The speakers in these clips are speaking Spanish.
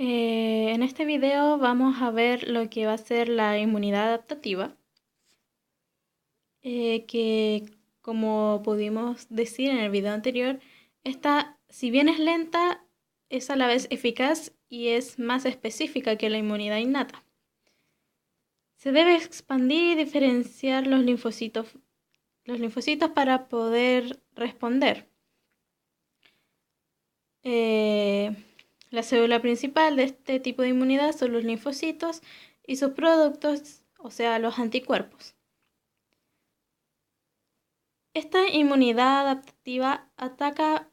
En este video vamos a ver lo que va a ser la inmunidad adaptativa, que como pudimos decir en el video anterior, esta, si bien es lenta, es a la vez eficaz y es más específica que la inmunidad innata. Se debe expandir y diferenciar los linfocitos para poder responder. La célula principal de este tipo de inmunidad son los linfocitos y sus productos, o sea, los anticuerpos. Esta inmunidad adaptativa ataca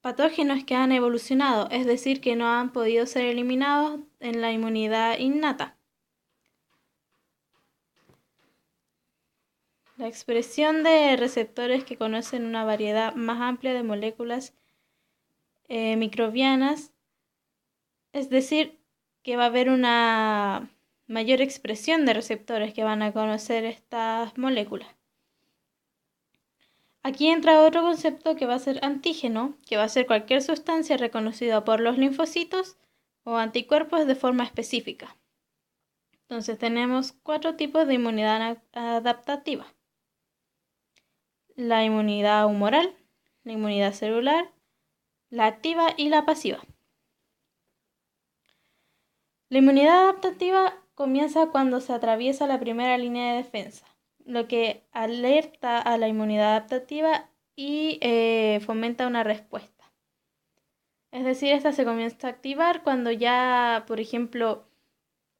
patógenos que han evolucionado, es decir, que no han podido ser eliminados en la inmunidad innata. La expresión de receptores que conocen una variedad más amplia de moléculas microbianas, es decir, que va a haber una mayor expresión de receptores que van a conocer estas moléculas. Aquí entra otro concepto que va a ser antígeno, que va a ser cualquier sustancia reconocida por los linfocitos o anticuerpos de forma específica. Entonces tenemos 4 tipos de inmunidad adaptativa: la inmunidad humoral, la inmunidad celular, la activa y la pasiva. La inmunidad adaptativa comienza cuando se atraviesa la primera línea de defensa, lo que alerta a la inmunidad adaptativa y fomenta una respuesta. Es decir, esta se comienza a activar cuando ya, por ejemplo,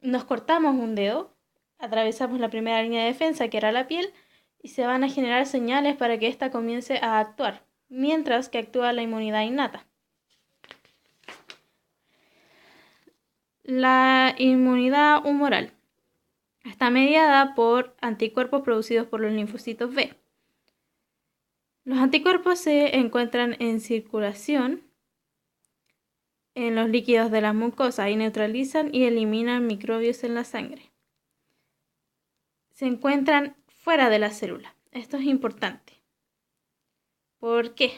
nos cortamos un dedo, atravesamos la primera línea de defensa, que era la piel, y se van a generar señales para que ésta comience a actuar, mientras que actúa la inmunidad innata. La inmunidad humoral está mediada por anticuerpos producidos por los linfocitos B. Los anticuerpos se encuentran en circulación en los líquidos de las mucosas y neutralizan y eliminan microbios en la sangre. Se encuentran fuera de la célula. Esto es importante. ¿Por qué?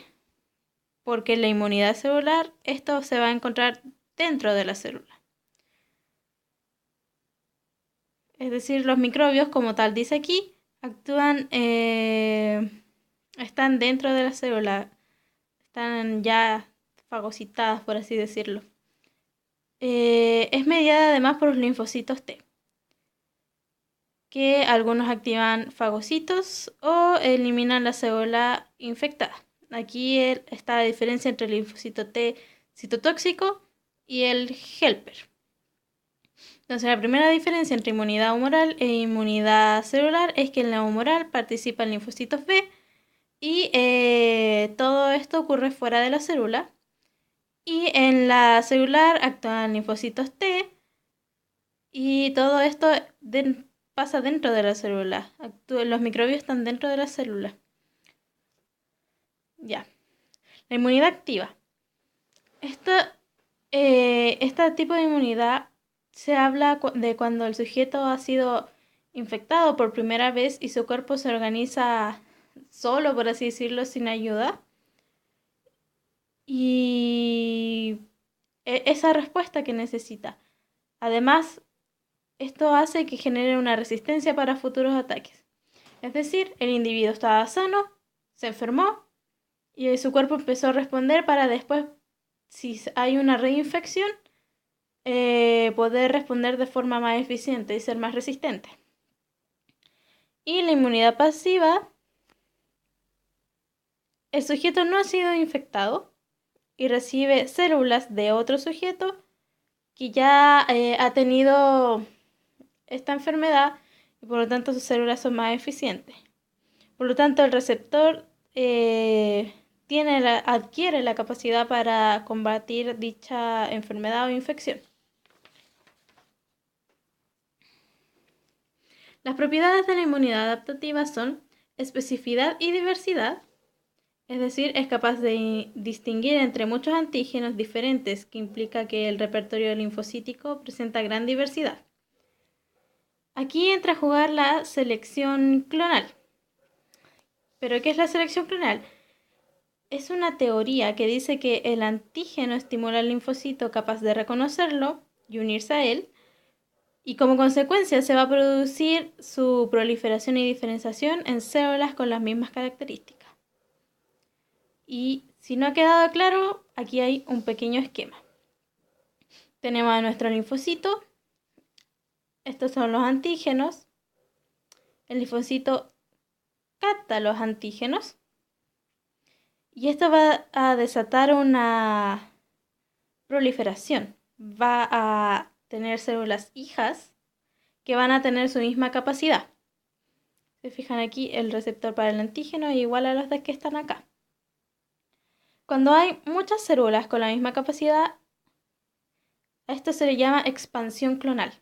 Porque en la inmunidad celular esto se va a encontrar dentro de la célula. Es decir, los microbios, como tal dice aquí, actúan, están dentro de la célula, están ya fagocitadas, por así decirlo. Es mediada además por los linfocitos T, que algunos activan fagocitos o eliminan la célula infectada. Aquí está la diferencia entre el linfocito T citotóxico y el helper. Entonces, la primera diferencia entre inmunidad humoral e inmunidad celular es que en la humoral participan linfocitos B y todo esto ocurre fuera de la célula. Y en la celular actúan linfocitos T y todo esto pasa dentro de la célula. Los microbios están dentro de la célula. Ya. La inmunidad activa. Este tipo de inmunidad se habla de cuando el sujeto ha sido infectado por primera vez y su cuerpo se organiza solo, por así decirlo, sin ayuda. Y esa respuesta que necesita. Además, esto hace que genere una resistencia para futuros ataques. Es decir, el individuo estaba sano, se enfermó y su cuerpo empezó a responder para después, si hay una reinfección, poder responder de forma más eficiente y ser más resistente. Y la inmunidad pasiva, el sujeto no ha sido infectado y recibe células de otro sujeto que ya ha tenido esta enfermedad y por lo tanto sus células son más eficientes. Por lo tanto, el receptor adquiere la capacidad para combatir dicha enfermedad o infección. Las propiedades de la inmunidad adaptativa son especificidad y diversidad, es decir, es capaz de distinguir entre muchos antígenos diferentes, que implica que el repertorio linfocítico presenta gran diversidad. Aquí entra a jugar la selección clonal. ¿Pero qué es la selección clonal? es una teoría que dice que el antígeno estimula al linfocito capaz de reconocerlo y unirse a él, y como consecuencia se va a producir su proliferación y diferenciación en células con las mismas características. Y si no ha quedado claro, aquí hay un pequeño esquema. Tenemos a nuestro linfocito, estos son los antígenos, el linfocito capta los antígenos y esto va a desatar una proliferación. Va a tener células hijas que van a tener su misma capacidad. Se fijan aquí, el receptor para el antígeno es igual a los que están acá. Cuando hay muchas células con la misma capacidad, a esto se le llama expansión clonal.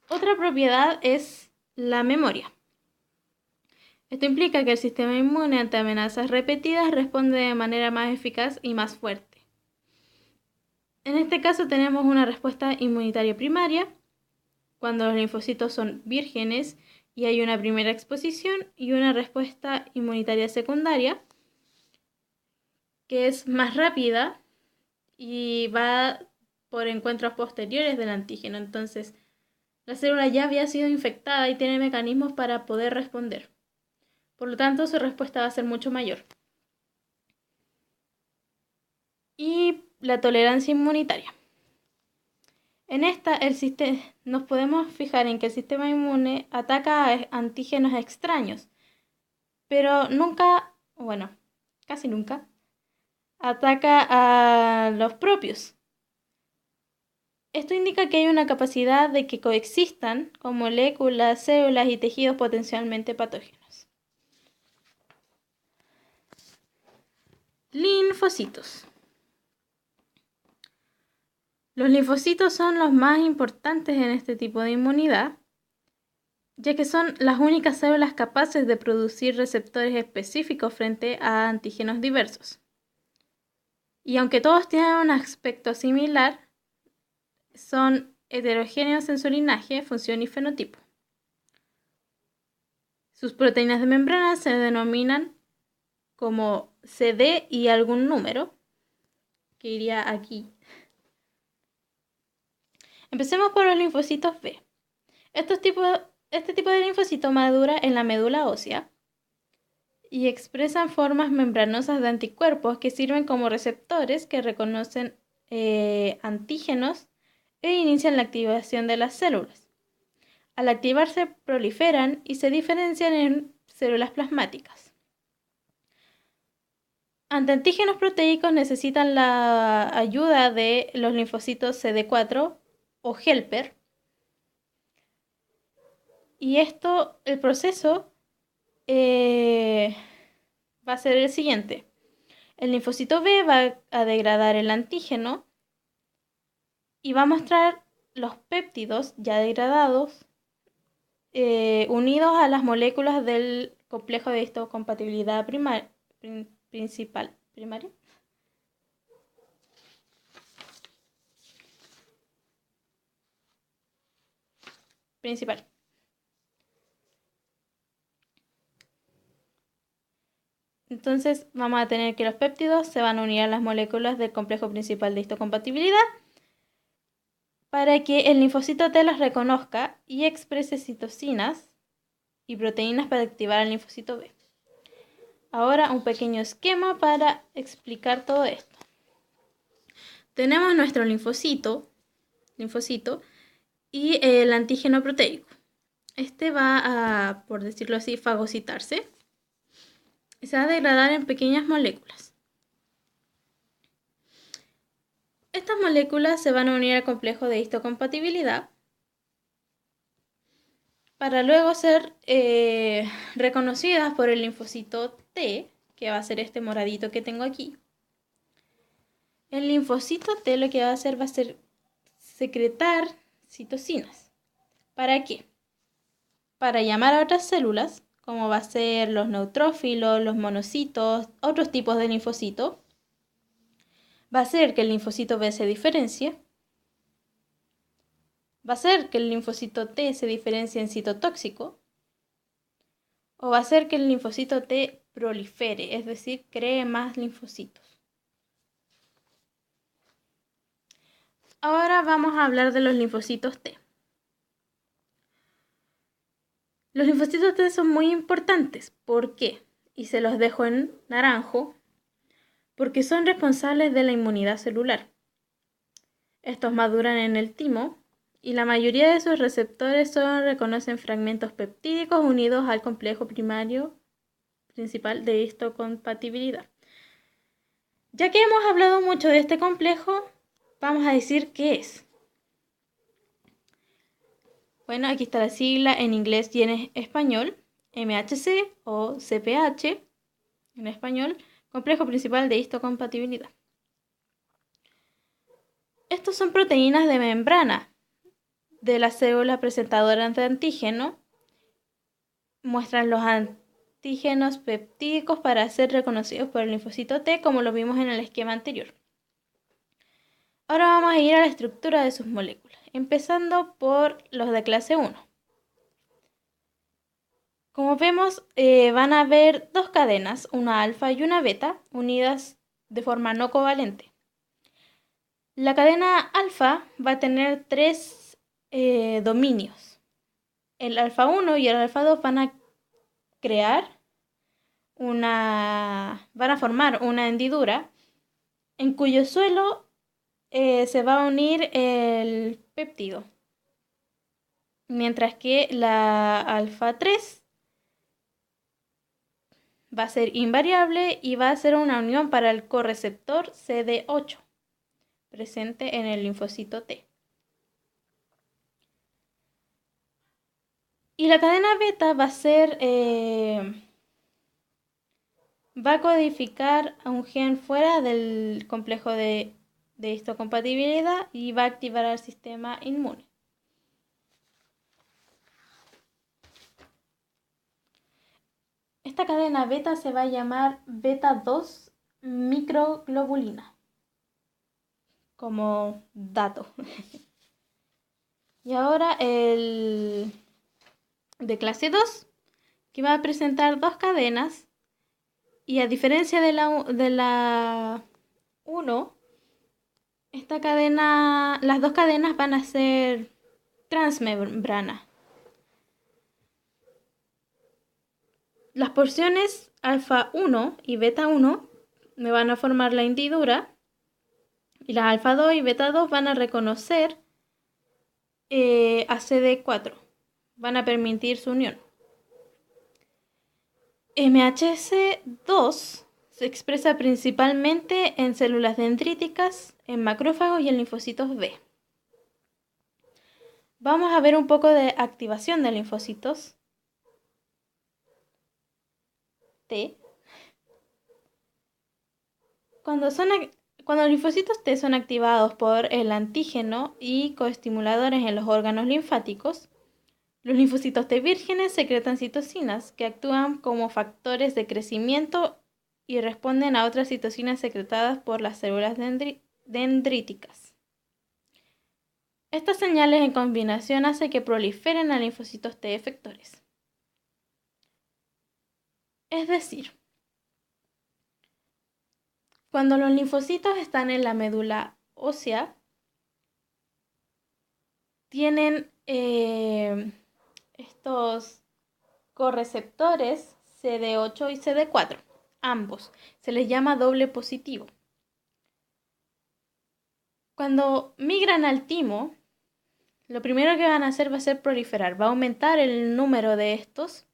Otra propiedad es la memoria. Esto implica que el sistema inmune ante amenazas repetidas responde de manera más eficaz y más fuerte. En este caso tenemos una respuesta inmunitaria primaria, cuando los linfocitos son vírgenes y hay una primera exposición, y una respuesta inmunitaria secundaria, que es más rápida y va por encuentros posteriores del antígeno. Entonces, la célula ya había sido infectada y tiene mecanismos para poder responder. Por lo tanto, su respuesta va a ser mucho mayor. Y la tolerancia inmunitaria. En esta, nos podemos fijar en que el sistema inmune ataca a antígenos extraños, pero nunca, bueno, casi nunca, ataca a los propios. Esto indica que hay una capacidad de que coexistan con moléculas, células y tejidos potencialmente patógenos. Linfocitos. Los linfocitos son los más importantes en este tipo de inmunidad, ya que son las únicas células capaces de producir receptores específicos frente a antígenos diversos. Y aunque todos tienen un aspecto similar, son heterogéneos en su linaje, función y fenotipo. Sus proteínas de membrana se denominan como CD y algún número, que iría aquí. Empecemos por los linfocitos B. Este tipo de linfocito madura en la médula ósea y expresan formas membranosas de anticuerpos que sirven como receptores que reconocen antígenos e inician la activación de las células. Al activarse, proliferan y se diferencian en células plasmáticas. Ante antígenos proteicos necesitan la ayuda de los linfocitos CD4 o helper. Y el proceso va a ser el siguiente. El linfocito B va a degradar el antígeno y va a mostrar los péptidos ya degradados unidos a las moléculas del complejo de histocompatibilidad primario. Principal. Entonces vamos a tener que los péptidos se van a unir a las moléculas del complejo principal de histocompatibilidad para que el linfocito T las reconozca y exprese citocinas y proteínas para activar al linfocito B. Ahora un pequeño esquema para explicar todo esto. Tenemos nuestro linfocito y el antígeno proteico. Este va a, por decirlo así, fagocitarse y se va a degradar en pequeñas moléculas. Estas moléculas se van a unir al complejo de histocompatibilidad para luego ser reconocidas por el linfocito T, que va a ser este moradito que tengo aquí. El linfocito T lo que va a hacer secretar citocinas. ¿Para qué? Para llamar a otras células, como va a ser los neutrófilos, los monocitos, otros tipos de linfocitos. Va a hacer que el linfocito B se diferencie. Va a hacer que el linfocito T se diferencie en citotóxico. o va a hacer que el linfocito T prolifere, es decir, cree más linfocitos. Ahora vamos a hablar de los linfocitos T. Los linfocitos T son muy importantes. ¿Por qué? Y se los dejo en naranjo, porque son responsables de la inmunidad celular. Estos maduran en el timo y la mayoría de sus receptores reconocen fragmentos peptídicos unidos al complejo primario principal de histocompatibilidad. Ya que hemos hablado mucho de este complejo, vamos a decir qué es. Bueno, aquí está la sigla en inglés y en español, MHC o CPH en español, complejo principal de histocompatibilidad. Estos son proteínas de membrana de la célula presentadora de antígeno. Muestran los antígenos peptídicos para ser reconocidos por el linfocito T, como lo vimos en el esquema anterior. Ahora vamos a ir a la estructura de sus moléculas, empezando por los de clase 1. Como vemos, van a haber dos cadenas, una alfa y una beta, unidas de forma no covalente. La cadena alfa va a tener tres dominios. El alfa 1 y el alfa 2 van a formar una hendidura en cuyo suelo se va a unir el péptido, mientras que la alfa 3 va a ser invariable y va a ser una unión para el correceptor CD8 presente en el linfocito T. Y la cadena beta va a codificar a un gen fuera del complejo de histocompatibilidad y va a activar al sistema inmune. Esta cadena beta se va a llamar beta 2 microglobulina, como dato. Y ahora el de clase 2, que va a presentar dos cadenas, y a diferencia de la 1, las dos cadenas van a ser transmembrana. Las porciones alfa 1 y beta 1 me van a formar la hendidura y las alfa 2 y beta 2 van a reconocer a CD4, van a permitir su unión. MHC2 se expresa principalmente en células dendríticas, en macrófagos y en linfocitos B. Vamos a ver un poco de activación de linfocitos T. Cuando los linfocitos T son activados por el antígeno y coestimuladores en los órganos linfáticos, los linfocitos T vírgenes secretan citocinas que actúan como factores de crecimiento y responden a otras citocinas secretadas por las células dendríticas. Estas señales en combinación hacen que proliferen a linfocitos T efectores. Es decir, cuando los linfocitos están en la médula ósea, tienen estos correceptores CD8 y CD4, ambos. Se les llama doble positivo. Cuando migran al timo, lo primero que van a hacer va a ser proliferar, va a aumentar el número de estos.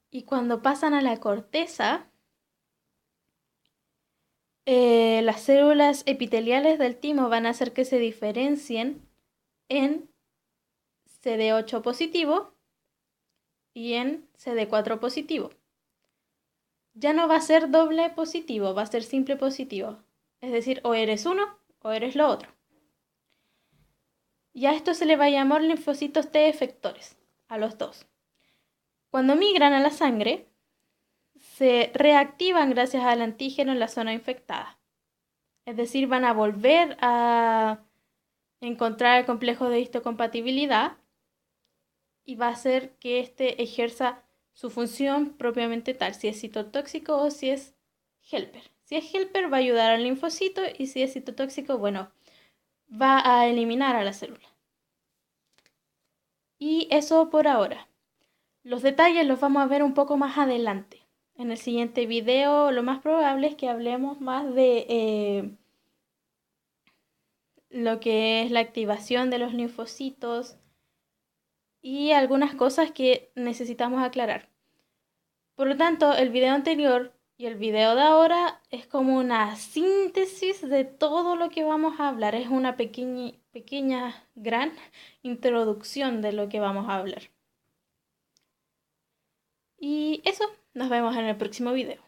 Y cuando pasan a la corteza, las células epiteliales del timo van a hacer que se diferencien en CD8 positivo y en CD4 positivo. Ya no va a ser doble positivo, va a ser simple positivo. Es decir, o eres uno o eres lo otro. Y a esto se le va a llamar linfocitos T efectores, a los dos. Cuando migran a la sangre, se reactivan gracias al antígeno en la zona infectada. Es decir, van a volver a encontrar el complejo de histocompatibilidad y va a hacer que éste ejerza su función propiamente tal, si es citotóxico o si es helper. Si es helper va a ayudar al linfocito y si es citotóxico, bueno, va a eliminar a la célula. Y eso por ahora. Los detalles los vamos a ver un poco más adelante. En el siguiente video lo más probable es que hablemos más de lo que es la activación de los linfocitos y algunas cosas que necesitamos aclarar. Por lo tanto, el video anterior y el video de ahora es como una síntesis de todo lo que vamos a hablar. Es una pequeña, gran introducción de lo que vamos a hablar. Y eso, nos vemos en el próximo video.